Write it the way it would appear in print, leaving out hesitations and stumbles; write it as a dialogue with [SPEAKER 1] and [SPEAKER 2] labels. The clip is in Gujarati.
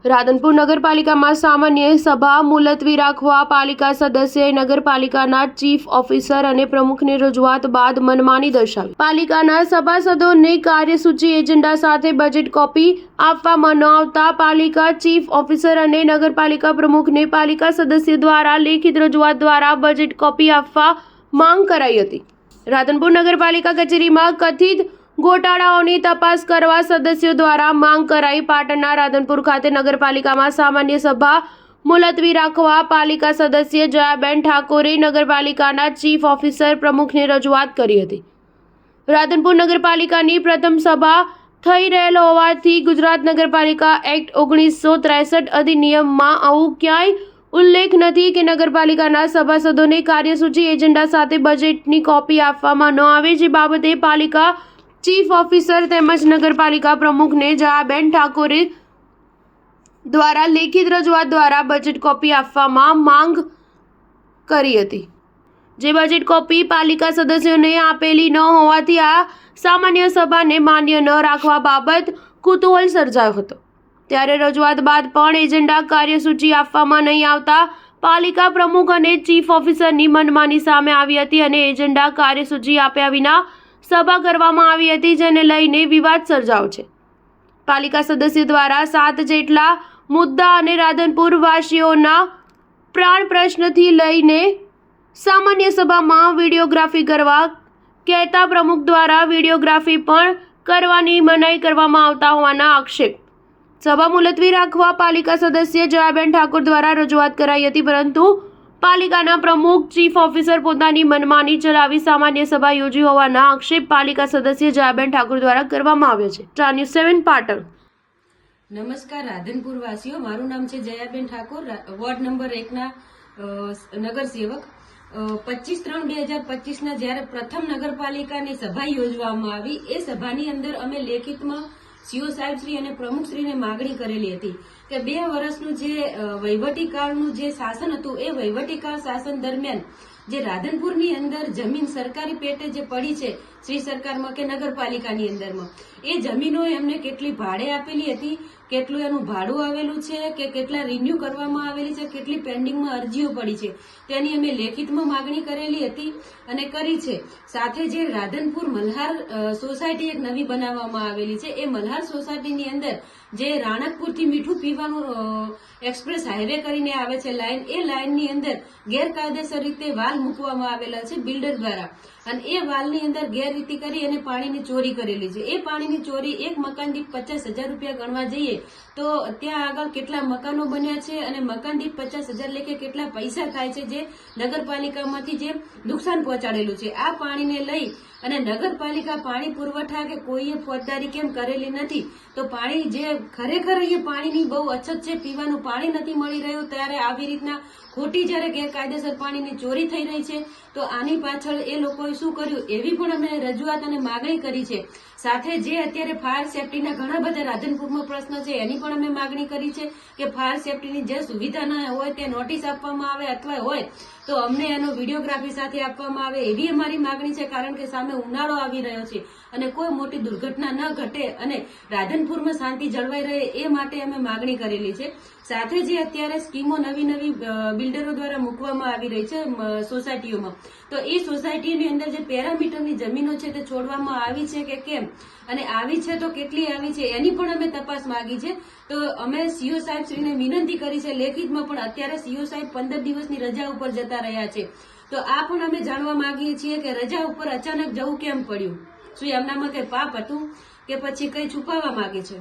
[SPEAKER 1] રાધનપુર નગરપાલિકામાં સામાન્ય સભા મુલતવી રાખવા પાલિકા સદસ્યએ નગરપાલિકાના ચીફ ઓફિસર અને પ્રમુખની રજૂઆત બાદ મનમાની દર્શાવી। પાલિકાના સભાસદોને કાર્યસૂચિ એજન્ડા સાથે બજેટ કોપી આપવામાં ન આવતા પાલિકા ચીફ ઓફિસર અને નગરપાલિકા પ્રમુખને પાલિકા સદસ્ય દ્વારા લેખિત રજૂઆત દ્વારા બજેટ કોપી આપવા માંગ કરાઈ હતી। રાધનપુર નગરપાલિકા કચેરીમાં કથિત ગોટાળાઓની તપાસ કરવા સદસ્યો દ્વારા માંગ કરાઈ। પાટણના રાધનપુર ખાતે નગરપાલિકામાં સામાન્ય સભા મુલતવી રાખવા પાલિકા સદસ્ય જયાબેન ઠાકોરે નગરપાલિકાના ચીફ ઓફિસર પ્રમુખને રજૂઆત કરી હતી। રાધનપુર નગરપાલિકાની પ્રથમ સભા થઈ રહેલ હોવાથી ગુજરાત નગરપાલિકા એક્ટ 1963 અધિનિયમમાં આવું ક્યાંય ઉલ્લેખ નથી કે નગરપાલિકાના સભાસદોને કાર્યસૂચિ એજન્ડા સાથે બજેટની કોપી આપવામાં ન આવે, જે બાબતે પાલિકા ચીફ ઓફિસર તેમજ નગરપાલિકા પ્રમુખને જયાબેન ઠાકોરે દ્વારા લેખિત રજૂઆત દ્વારા બજેટ કોપી આપવામાં માંગ કરી હતી, જે બજેટ કોપી પાલિકા સદસ્યોને આપેલી ન હોવાથી આ સામાન્ય સભાને માન્ય ન રાખવા બાબત કુતૂહલ સર્જાયો હતો। ત્યારે રજૂઆત બાદ પણ એજન્ડા કાર્યસૂચિ આપવામાં નહીં આવતા પાલિકા પ્રમુખ અને ચીફ ઓફિસરની મનમાની સામે આવી હતી અને એજન્ડા કાર્યસૂચિ આપ્યા વિના સભા કરવામાં આવી હતી, જેને લઈને વિવાદ સર્જાયો છે। પાલિકા સદસ્ય દ્વારા 7 જેટલા મુદ્દા અને રાધનપુર વાસીઓના પ્રાણ પ્રશ્નથી લઈને સામાન્ય સભામાં વિડીયોગ્રાફી કરવા કહેતા પ્રમુખ દ્વારા વિડીયોગ્રાફી પણ કરવાની મનાઈ કરવામાં આવતા હોવાના આક્ષેપ। સભા મુલતવી રાખવા પાલિકા સદસ્ય જયાબેન ઠાકોર દ્વારા રજૂઆત કરાઈ હતી, પરંતુ પાલિકાના પ્રમુખ ચીફ ઓફિસર પોતાની મનમાની ચલાવી સામાન્ય સભા યોજી હોવાના આક્ષેપ પાલિકા સદસ્ય જયાબેન ઠાકોર દ્વારા કરવામાં આવ્યો છે। Star news 7 Patan.
[SPEAKER 2] નમસ્કાર રાધનપુર વાસીઓ, મારું નામ છે જયાબેન ઠાકોર, વોર્ડ નંબર 1 ના નગરસેવક। 25/3/2025 ના જ્યારે પ્રથમ નગરપાલિકાની સભા યોજવામાં આવી, એ સભાની અંદર અમે લેખિતમાં સીઓ સાહેબશ્રી અને પ્રમુખશ્રીને માગણી કરેલી હતી કે 2 વર્ષનું જે વહીવટીકાળનું જે શાસન હતું, એ વહીવટીકાળ શાસન દરમિયાન જે રાધનપુરની અંદર જમીન સરકારી પેટે જે પડી છે શ્રી સરકારમાં કે નગરપાલિકાની અંદરમાં, એ જમીનો એમને કેટલી ભાડે આપેલી હતી, કેટલું એનું ભાડું આવેલું છે, કે કેટલા રિન્યુ કરવામાં આવેલી છે, કેટલી પેન્ડિંગમાં અરજીઓ પડી છે, તેની અમે લેખિતમાં માગણી કરેલી હતી અને કરી છે। સાથે જે રાધનપુર મલ્હાર સોસાયટી એક નવી બનાવવામાં આવેલી છે, એ મલ્હાર સોસાયટીની અંદર જે રાણકપુરથી મીઠું પીવાનું એક્સપ્રેસ હાઈવે કરીને આવે છે લાઈન, એ લાઈનની અંદર ગેરકાયદેસર રીતે વાલ મૂકવામાં આવેલા છે બિલ્ડર દ્વારા, અને એ વાલની અંદર ગેરરીતિ કરી અને પાણીની ચોરી કરેલી છે। એ પાણીની ચોરી એક મકાન દીઠ 50,000 રૂપિયા ગણવા જઈએ તો ત્યાં આગળ કેટલા મકાનો બન્યા છે અને મકાન દીઠ 50,000 લેખે કેટલા પૈસા થાય છે, જે નગરપાલિકામાંથી જે નુકસાન પહોંચાડેલું છે। આ પાણીને લઈ અને નગરપાલિકા પાણી પુરવઠા કે કોઈએ ફોજદારી કેમ કરેલી નથી, તો પાણી જે ખરેખર અહીંયા પાણીની બહુ અછત છે, પીવાનું પાણી નથી મળી રહ્યું, ત્યારે આવી રીતના ખોટી જ્યારે ગેરકાયદેસર પાણીની ચોરી થઈ રહી છે, તો આની પાછળ એ લોકોએ શું કર્યું, એવી પણ અમે રજૂઆત અને માગણી કરી છે। સાથે જે અત્યારે ફાયર સેફટીના ઘણા બધા રાધનપુરમાં પ્રશ્ન છે, એની પણ અમે માગણી કરી છે કે ફાયર સેફટીની જે સુવિધા ન હોય તે નોટિસ આપવામાં આવે, અથવા હોય તો અમને એનો વિડીયોગ્રાફી સાથે આપવામાં આવે, એવી અમારી માગણી છે। કારણ કે સામે ઉનાળો આવી રહ્યો છે અને કોઈ મોટી દુર્ઘટના ન ઘટે અને રાધનપુરમાં શાંતિ જળવાઈ રહે, એ માટે અમે માગણી કરેલી છે। સાથે જે અત્યારે સ્કીમો નવી બિલ્ડરો દ્વારા મૂકવામાં આવી રહી છે સોસાયટીઓમાં, તો એ સોસાયટીની અંદર જે પેરામીટરની જમીનો છે તે છોડવામાં આવી છે કે કેમ, અને આવી છે તો કેટલી આવી છે, એની પણ અમે તપાસ માંગી છે। તો અમે સીઓ સાહેબશ્રીને વિનંતી કરી છે લેખિતમાં, પણ અત્યારે સીઓ સાહેબ 15 દિવસની રજા ઉપર જતા રહ્યા છે, તો આ પણ અમે જાણવા માંગીએ છીએ કે રજા ઉપર અચાનક જવું કેમ પડ્યું, શું એમનામાં કઈ પાપ હતું કે પછી કઈ છુપાવવા માંગે છે?